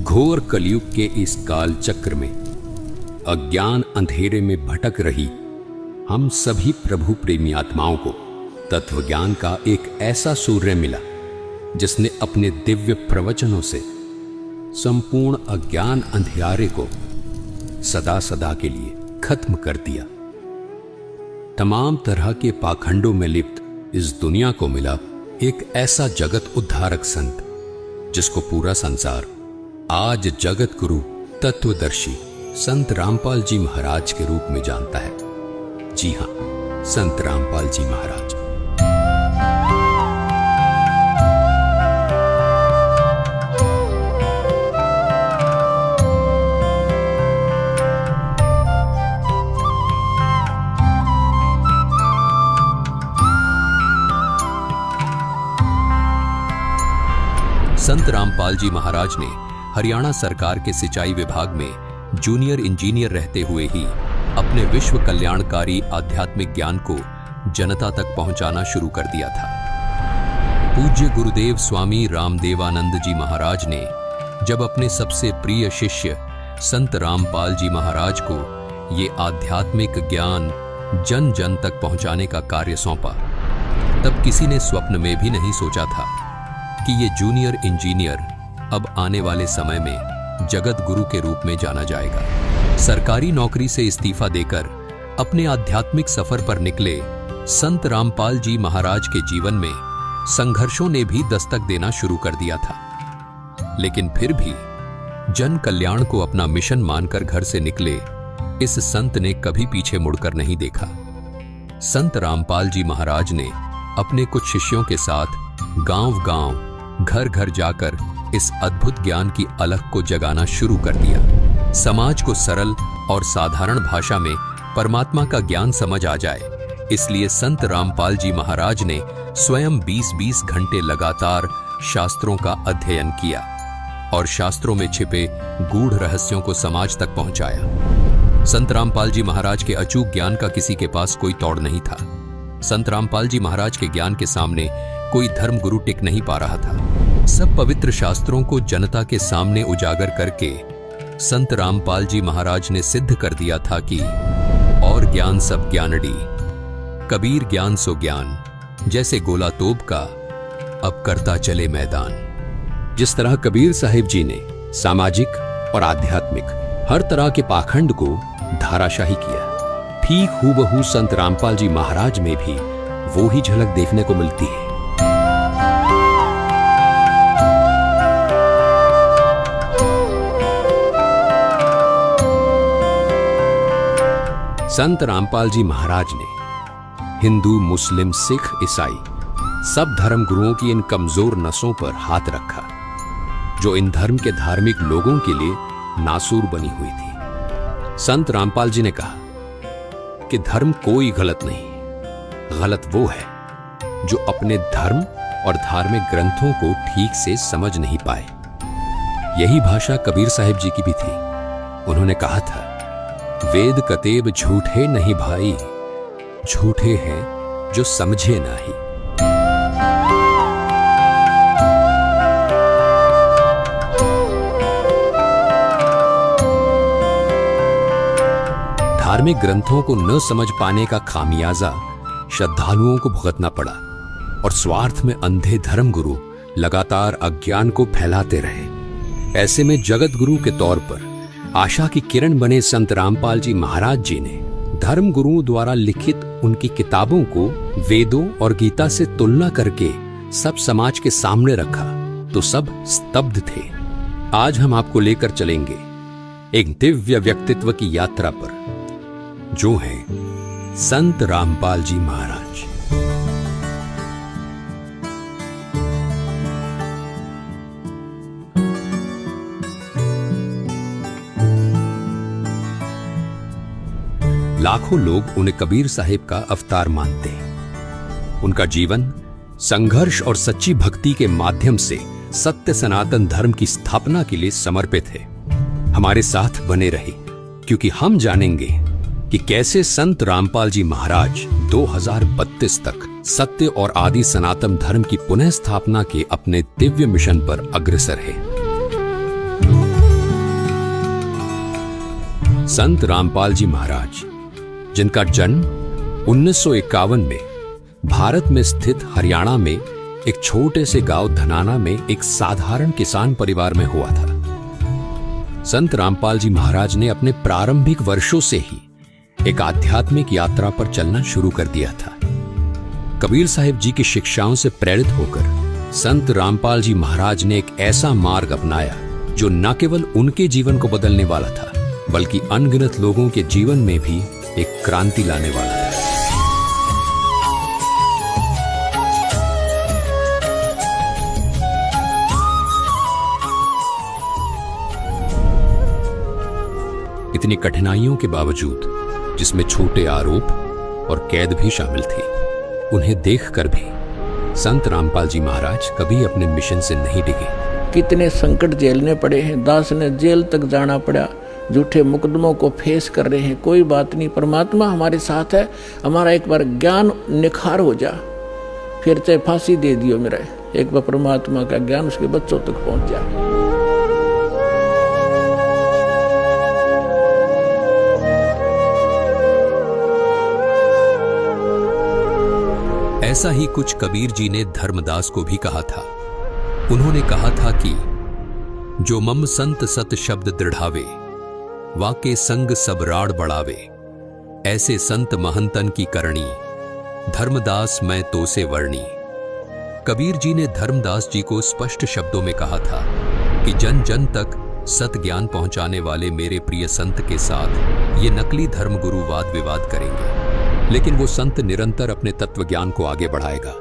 घोर कलयुग के इस काल चक्र में अज्ञान अंधेरे में भटक रही हम सभी प्रभु प्रेमी आत्माओं को तत्व ज्ञान का एक ऐसा सूर्य मिला जिसने अपने दिव्य प्रवचनों से संपूर्ण अज्ञान अंधियारे को सदा सदा के लिए खत्म कर दिया। तमाम तरह के पाखंडों में लिप्त इस दुनिया को मिला एक ऐसा जगत उद्धारक संत जिसको पूरा संसार आज जगत गुरु तत्वदर्शी संत रामपाल जी महाराज के रूप में जानता है। जी हां, संत रामपाल जी महाराज। संत रामपाल जी महाराज ने हरियाणा सरकार के सिंचाई विभाग में जूनियर इंजीनियर रहते हुए ही अपने विश्व कल्याणकारी आध्यात्मिक ज्ञान को जनता तक पहुंचाना शुरू कर दिया था। पूज्य गुरुदेव स्वामी रामदेवानंद जी महाराज ने जब अपने सबसे प्रिय शिष्य संत रामपाल जी महाराज को ये आध्यात्मिक ज्ञान जन जन तक पहुंचाने का कार्य सौंपा, तब किसी ने स्वप्न में भी नहीं सोचा था कि ये जूनियर इंजीनियर अब आने वाले समय में जगत गुरु के रूप में जाना जाएगा। सरकारी नौकरी से इस्तीफा देकर अपने आध्यात्मिक सफर पर निकले संत रामपाल जी महाराज के जीवन में संघर्षों ने भी दस्तक देना शुरू कर दिया था, लेकिन फिर भी जन कल्याण को अपना मिशन मानकर घर से निकले इस संत ने कभी पीछे मुड़कर नहीं देखा। संत रामपाल जी महाराज ने अपने कुछ शिष्यों के साथ गांव-गांव, घर-घर जाकर इस अद्भुत ज्ञान की अलख को जगाना शुरू कर दिया। समाज को सरल और साधारण भाषा में परमात्मा का ज्ञान समझ आ जाए, इसलिए संत रामपाल जी महाराज ने स्वयं 20-20 घंटे लगातार शास्त्रों का अध्ययन किया और शास्त्रों में छिपे गूढ़ रहस्यों को समाज तक पहुंचाया। संत रामपाल जी महाराज के अचूक ज्ञान का किसी के पास कोई तोड़ नहीं था। संत रामपाल जी महाराज के ज्ञान के सामने कोई धर्म गुरु टिक नहीं पा रहा था। सब पवित्र शास्त्रों को जनता के सामने उजागर करके संत रामपाल जी महाराज ने सिद्ध कर दिया था कि और ज्ञान सब ज्ञानड़ी, कबीर ज्ञान सो ज्ञान, जैसे गोला तोप का अब करता चले मैदान। जिस तरह कबीर साहिब जी ने सामाजिक और आध्यात्मिक हर तरह के पाखंड को धाराशाही किया, ठीक हूबहू संत रामपाल जी महाराज में भी वो ही झलक देखने को मिलती है। संत रामपाल जी महाराज ने हिंदू, मुस्लिम, सिख, ईसाई सब धर्म गुरुओं की इन कमजोर नसों पर हाथ रखा जो इन धर्म के धार्मिक लोगों के लिए नासूर बनी हुई थी। संत रामपाल जी ने कहा कि धर्म कोई गलत नहीं, गलत वो है जो अपने धर्म और धार्मिक ग्रंथों को ठीक से समझ नहीं पाए। यही भाषा कबीर साहिब जी की भी थी। उन्होंने कहा था, वेद कतेब झूठे नहीं भाई, झूठे हैं जो समझे नहीं। धार्मिक ग्रंथों को न समझ पाने का खामियाजा श्रद्धालुओं को भुगतना पड़ा और स्वार्थ में अंधे धर्म गुरु लगातार अज्ञान को फैलाते रहे। ऐसे में जगत गुरु के तौर पर आशा की किरण बने संत रामपाल जी महाराज जी ने धर्म गुरुओं द्वारा लिखित उनकी किताबों को वेदों और गीता से तुलना करके सब समाज के सामने रखा तो सब स्तब्ध थे। आज हम आपको लेकर चलेंगे एक दिव्य व्यक्तित्व की यात्रा पर, जो है संत रामपाल जी महाराज। लाखों लोग उन्हें कबीर साहिब का अवतार मानते हैं। उनका जीवन संघर्ष और सच्ची भक्ति के माध्यम से सत्य सनातन धर्म की स्थापना के लिए समर्पित है। हमारे साथ बने रहे, क्योंकि हम जानेंगे कि कैसे संत रामपाल जी महाराज 2032 तक सत्य और आदि सनातन धर्म की पुनः स्थापना के अपने दिव्य मिशन पर अग्रसर है। संत रामपाल जी महाराज, जिनका जन्म 1951 में भारत में स्थित हरियाणा में एक छोटे से गांव धनाना में एक साधारण किसान परिवार में हुआ था। संत रामपाल जी महाराज ने अपने प्रारंभिक वर्षों से ही एक आध्यात्मिक यात्रा पर चलना शुरू कर दिया था। कबीर साहिब जी की शिक्षाओं से प्रेरित होकर संत रामपाल जी महाराज ने एक ऐसा मार्ग अपनाया जो न केवल उनके जीवन को बदलने वाला था, बल्कि अनगिनत लोगों के जीवन में भी एक क्रांति लाने वाला था। इतनी कठिनाइयों के बावजूद, जिसमें छोटे आरोप और कैद भी शामिल थी, उन्हें देखकर भी संत रामपाल जी महाराज कभी अपने मिशन से नहीं डिगे। कितने संकट झेलने पड़े हैं, दास ने जेल तक जाना पड़ा, झूठे मुकदमों को फेस कर रहे हैं, कोई बात नहीं, परमात्मा हमारे साथ है। हमारा एक बार ज्ञान निखार हो जा, फिर चाहे फांसी दे दियो मेरा, एक बार परमात्मा का ज्ञान उसके बच्चों तक पहुंच जाए। ऐसा ही कुछ कबीर जी ने धर्मदास को भी कहा था। उन्होंने कहा था कि जो मम संत सत शब्द दृढ़ावे, वाके संग सब राड़ बढ़ावे, ऐसे संत महंतन की करणी, धर्मदास मैं तो से वर्णी। कबीर जी ने धर्मदास जी को स्पष्ट शब्दों में कहा था कि जन जन तक सत ज्ञान पहुंचाने वाले मेरे प्रिय संत के साथ ये नकली धर्मगुरु वाद विवाद करेंगे, लेकिन वो संत निरंतर अपने तत्व ज्ञान को आगे बढ़ाएगा।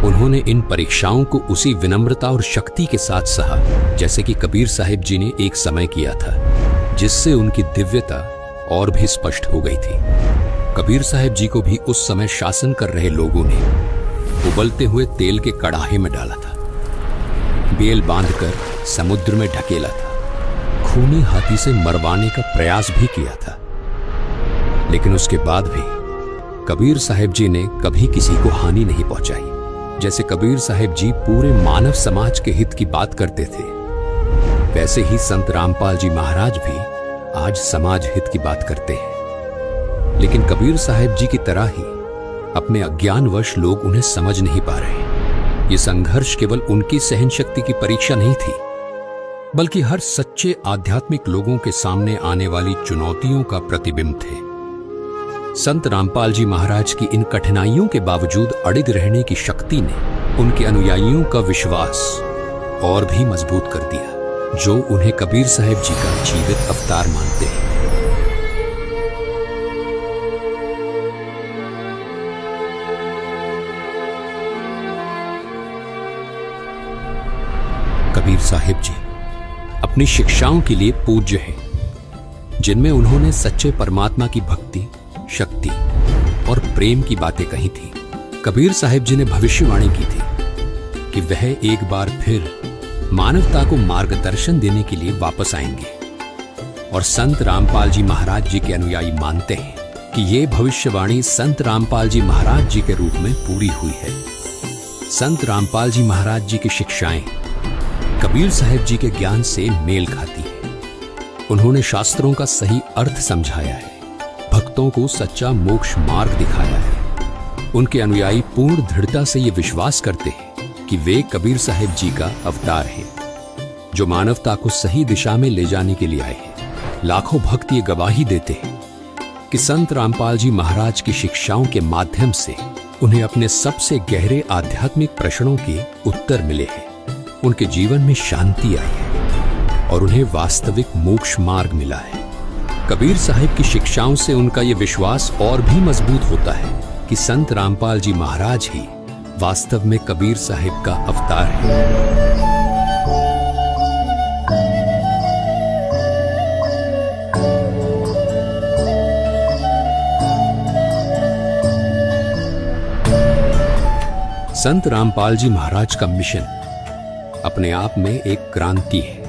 उन्होंने इन परीक्षाओं को उसी विनम्रता और शक्ति के साथ सहा जैसे कि कबीर साहिब जी ने एक समय किया था, जिससे उनकी दिव्यता और भी स्पष्ट हो गई थी। कबीर साहिब जी को भी उस समय शासन कर रहे लोगों ने उबलते हुए तेल के कड़ाहे में डाला था, बेल बांधकर समुद्र में ढकेला था, खूनी हाथी से मरवाने का प्रयास भी किया था। लेकिन उसके बाद भी कबीर साहिब जी ने कभी किसी को हानि नहीं पहुंचाई। जैसे कबीर साहिब जी पूरे मानव समाज के हित की बात करते थे, वैसे ही संत रामपाल जी महाराज भी आज समाज हित की बात करते हैं। लेकिन कबीर साहिब जी की तरह ही अपने अज्ञानवश लोग उन्हें समझ नहीं पा रहे। ये संघर्ष केवल उनकी सहन शक्ति की परीक्षा नहीं थी, बल्कि हर सच्चे आध्यात्मिक लोगों के सामने आने वाली चुनौतियों का प्रतिबिंब थे। संत रामपाल जी महाराज की इन कठिनाइयों के बावजूद अडिग रहने की शक्ति ने उनके अनुयायियों का विश्वास और भी मजबूत कर दिया, जो उन्हें कबीर साहिब जी का जीवित अवतार मानते हैं। कबीर साहिब जी अपनी शिक्षाओं के लिए पूज्य हैं, जिनमें उन्होंने सच्चे परमात्मा की भक्ति, शक्ति और प्रेम की बातें कही थी। कबीर साहिब जी ने भविष्यवाणी की थी कि वह एक बार फिर मानवता को मार्गदर्शन देने के लिए वापस आएंगे, और संत रामपाल जी महाराज जी के अनुयायी मानते हैं कि यह भविष्यवाणी संत रामपाल जी महाराज जी के रूप में पूरी हुई है। संत रामपाल जी महाराज जी की शिक्षाएं कबीर साहिब जी के ज्ञान से मेल खाती है। उन्होंने शास्त्रों का सही अर्थ समझाया है, भक्तों को सच्चा मोक्ष मार्ग दिखाया है। उनके अनुयायी पूर्ण दृढ़ता से ये विश्वास करते हैं कि वे कबीर साहिब जी का अवतार हैं, जो मानवता को सही दिशा में ले जाने के लिए आए हैं। लाखों भक्त ये गवाही देते हैं कि संत रामपाल जी महाराज की शिक्षाओं के माध्यम से उन्हें अपने सबसे गहरे आध्यात्मिक प्रश्नों के उत्तर मिले हैं। उनके जीवन में शांति आई है और उन्हें वास्तविक मोक्ष मार्ग मिला है। कबीर साहिब की शिक्षाओं से उनका यह विश्वास और भी मजबूत होता है कि संत रामपाल जी महाराज ही वास्तव में कबीर साहिब का अवतार है। संत रामपाल जी महाराज का मिशन अपने आप में एक क्रांति है।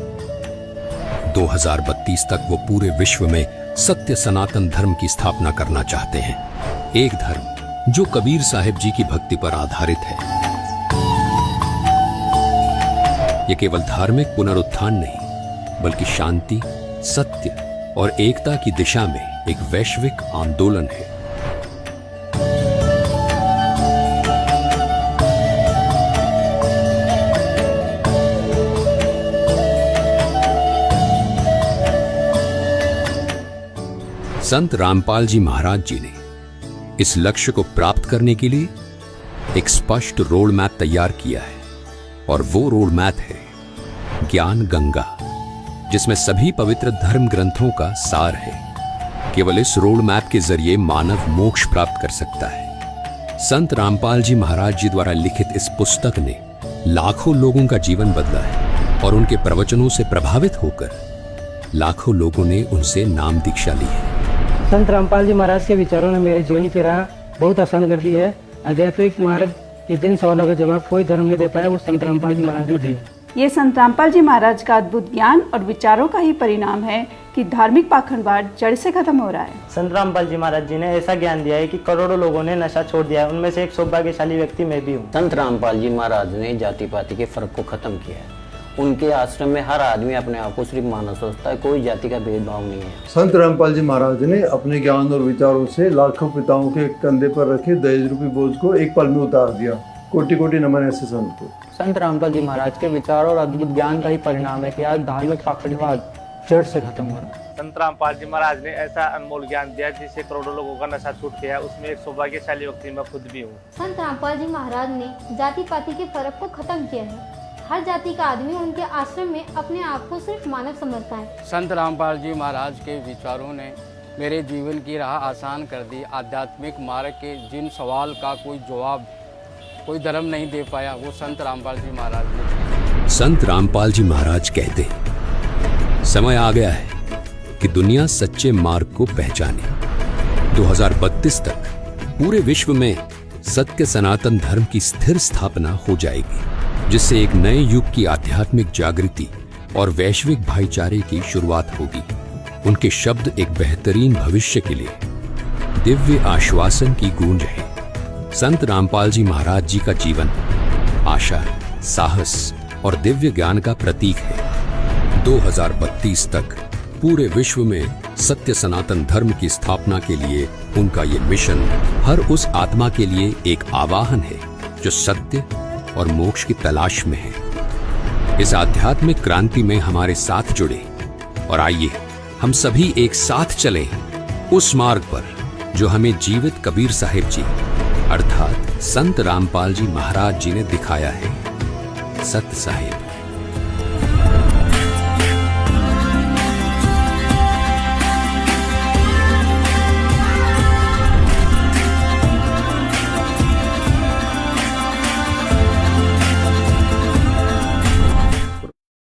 2032 तक वो पूरे विश्व में सत्य सनातन धर्म की स्थापना करना चाहते हैं, एक धर्म जो कबीर साहिब जी की भक्ति पर आधारित है। ये केवल धार्मिक पुनरुत्थान नहीं, बल्कि शांति, सत्य और एकता की दिशा में एक वैश्विक आंदोलन है। संत रामपाल जी महाराज जी ने इस लक्ष्य को प्राप्त करने के लिए एक स्पष्ट रोड मैप तैयार किया है, और वो रोड मैप है ज्ञान गंगा, जिसमें सभी पवित्र धर्म ग्रंथों का सार है। केवल इस रोड मैप के जरिए मानव मोक्ष प्राप्त कर सकता है। संत रामपाल जी महाराज जी द्वारा लिखित इस पुस्तक ने लाखों लोगों का जीवन बदला है, और उनके प्रवचनों से प्रभावित होकर लाखों लोगों ने उनसे नाम दीक्षा ली है। संत रामपाल जी महाराज के विचारों ने मेरे जीवन की राह बहुत आसान कर दी है। आध्यात्मिक मार्ग के जिन सवालों का जवाब कोई धर्म नहीं दे पाया, वो संत रामपाल जी महाराज ने दिए। ये संत रामपाल जी महाराज का अद्भुत ज्ञान और विचारों का ही परिणाम है कि धार्मिक पाखंडवाद जड़ से खत्म हो रहा है। संत रामपाल जी महाराज जी ने ऐसा ज्ञान दिया है कि करोड़ों लोगों ने नशा छोड़ दिया है। उनमें से एक सौभाग्यशाली व्यक्ति मैं भी हूँ। संत रामपाल जी महाराज ने जाति पाति के फर्क को खत्म किया है। उनके आश्रम में हर आदमी अपने आप को सिर्फ मानव सोचता है, कोई जाति का भेदभाव नहीं है। संत रामपाल जी महाराज ने अपने ज्ञान और विचारों से लाखों पिताओं के कंधे पर रखे दहेज रूपी बोझ को एक पल में उतार दिया। कोटि कोटि नमन ऐसे संत को। संत रामपाल जी महाराज के विचार और अद्भुत ज्ञान का ही परिणाम है कि आज धार्मिक पाखंडवाद जड़ से खत्म हो रहा है। संत रामपाल जी महाराज ने ऐसा अनमोल ज्ञान दिया जिससे करोड़ों लोगों का नशा छूट गया। उसमें एक सौभाग्यशाली व्यक्ति मैं खुद भी हूँ। संत रामपाल जी महाराज ने जाति पाति के फर्क को खत्म किया है। हर जाति का आदमी उनके आश्रम में अपने आप को सिर्फ मानव समझता है। संत रामपाल जी महाराज के विचारों ने मेरे जीवन की राह आसान कर दी। आध्यात्मिक मार्ग के जिन सवाल का कोई जवाब कोई धर्म नहीं दे पाया, वो संत रामपाल जी महाराज ने। संत रामपाल जी महाराज कहते हैं, समय आ गया है कि दुनिया सच्चे मार्ग को पहचाने। 2032 तक पूरे विश्व में सत्य सनातन धर्म की स्थिर स्थापना हो जाएगी, जिससे एक नए युग की आध्यात्मिक जागृति और वैश्विक भाईचारे की शुरुआत होगी। उनके शब्द एक बेहतरीन भविष्य के लिए दिव्य आश्वासन की गूंज है। संत रामपाल जी महाराज जी का जीवन आशा, साहस और दिव्य ज्ञान का प्रतीक है। 2032 तक पूरे विश्व में सत्य सनातन धर्म की स्थापना के लिए उनका ये मिशन हर उस आत्मा के लिए एक आवाहन है जो सत्य और मोक्ष की तलाश में है। इस आध्यात्मिक क्रांति में हमारे साथ जुड़े और आइए हम सभी एक साथ चलें उस मार्ग पर जो हमें जीवित कबीर साहिब जी अर्थात संत रामपाल जी महाराज जी ने दिखाया है। सत्य साहिब।